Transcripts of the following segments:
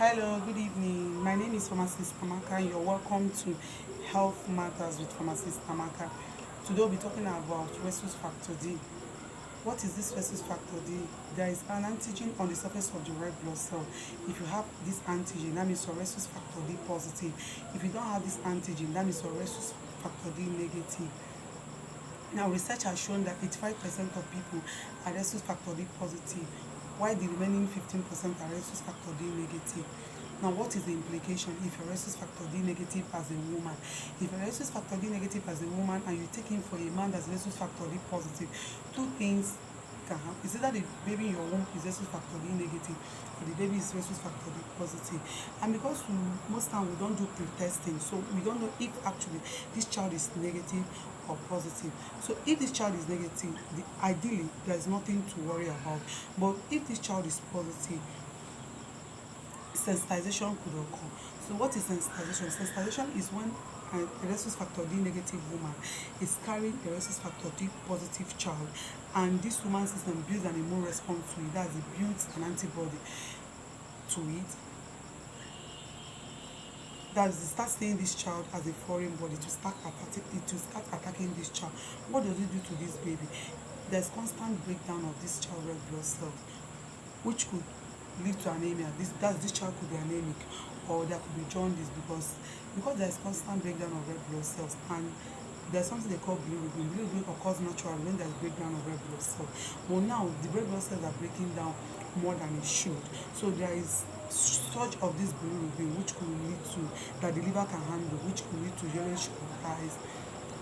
Hello, good evening. My name is Pharmacist Amaka. You're welcome to Health Matters with Pharmacist Amaka. Today we'll be talking about Rhesus Factor D. What is this Rhesus Factor D? There is an antigen on the surface of the red blood cell. If you have this antigen, that means your Rhesus Factor D positive. If you don't have this antigen, that means your Rhesus Factor D negative. Now, research has shown that 85% of people are Rhesus Factor D positive, while the remaining 15% are Rhesus Factor D negative. Now, what is the implication if you're Rhesus Factor D negative as a woman? If you're Rhesus Factor D negative as a woman and you take him for a man that's Rhesus Factor D positive, two things can happen. Is either the baby in your womb is Rhesus Factor D negative or the baby is Rhesus Factor D positive. And because most time we don't do pre-testing, so we don't know if actually this child is negative or positive. So if this child is negative, ideally there is nothing to worry about. But if this child is positive, sensitization could occur. So what is sensitization? Sensitization is when a Rhesus Factor D negative woman is carrying a Rhesus Factor D positive child, and this woman's system builds an immune response to it. That's it builds an antibody to it. That is, start seeing this child as a foreign body, to start attacking this child. What does it do to this baby? There's constant breakdown of this child red blood cells, which could lead to anemia. This child could be anemic, or there could be jaundice because there's constant breakdown of red blood cells. And there's something they call bilirubin. Bilirubin occurs naturally when there's breakdown of red blood cells. Well, now the red blood cells are breaking down more than it should. So there is surge of this bilirubin, which could lead to, that the liver can handle, which could lead to yellowish of the eyes,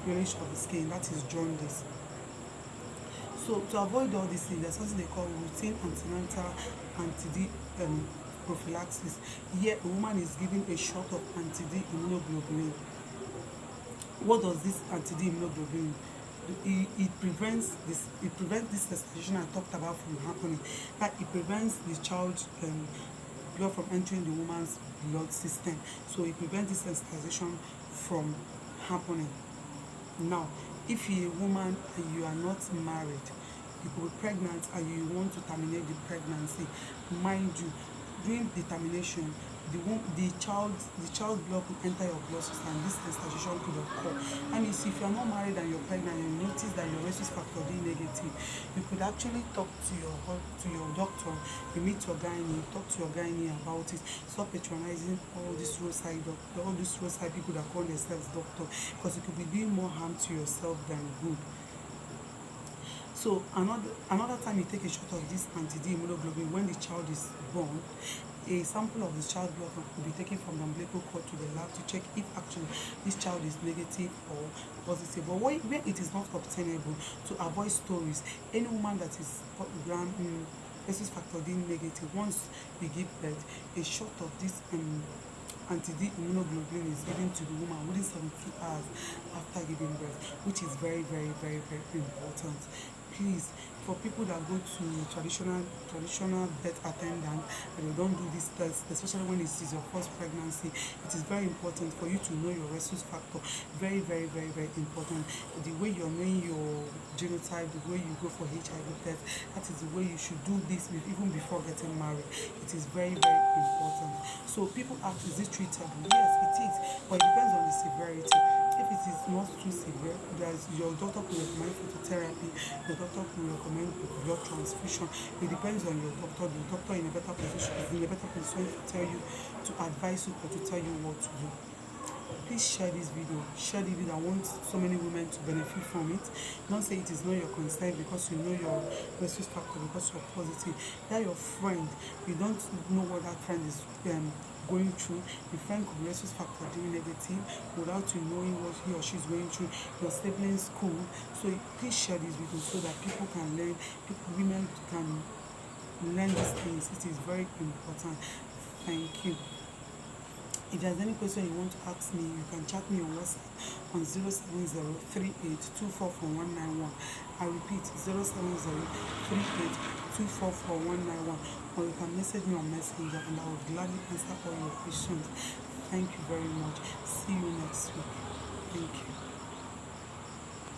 yellowish of the skin. That is jaundice. So to avoid all these things, there's something they call routine antenatal anti-D prophylaxis. Here, a woman is given a shot of anti-D immunoglobulin. What does this anti-D immunoglobulin do? It prevents this sensitization I talked about from happening. That it prevents the child's blood from entering the woman's blood system. So it prevents this sensitization from happening. Now, if you're a woman and you are not married, you could be pregnant and you want to terminate the pregnancy, mind you, during the termination, the child's blood could enter your blood system, and this sensitization could occur. And if you are not married and you're pregnant and you notice that your Rhesus Factor D negative, you could actually talk to your doctor. You meet your gynae, talk to your gynae about it. Stop patronizing all these roadside people that call themselves doctor, because it could be doing more harm to yourself than good. So another time you take a shot of this anti-D immunoglobulin when the child is born, a sample of the child blood could be taken from the umbilical cord to the lab to check if actually this child is negative or positive. But where it is not obtainable, to avoid stories, any woman that is Rhesus Factor D negative, once you give birth, a shot of this anti-D immunoglobulin is given to the woman within 72 hours after giving birth, which is very, very, very, very important. Please, for people that go to traditional birth attendant and they don't do this test, especially when it is your first pregnancy, it is very important for you to know your Rhesus factor. Very, very, very, very important. The way you're knowing your genotype, the way you go for HIV test, that is the way you should do this even before getting married. It is very, very important. So people ask, is it treatable? Yes, it is, but it depends on the severity. If it is not too severe, your doctor could recommend phototherapy, your doctor could recommend blood transfusion. It depends on your doctor. The doctor is in a better position to tell you, to advise you, or to tell you what to do. Please share this video. Share the video. I want so many women to benefit from it. Don't say it is not your concern because you know your Rhesus factor, because you're positive. That your friend, you don't know what that friend is going through. The friend could be Rhesus Factor D negative without you knowing what he or she is going through. Your siblings school. So please share this video so that people can learn. Women can learn these things. It is very important. Thank you. If there's any question you want to ask me, you can chat me on WhatsApp on 07038244191. I repeat, 07038244191. Or you can message me on Messenger and I will gladly answer all your questions. Thank you very much. See you next week. Thank you.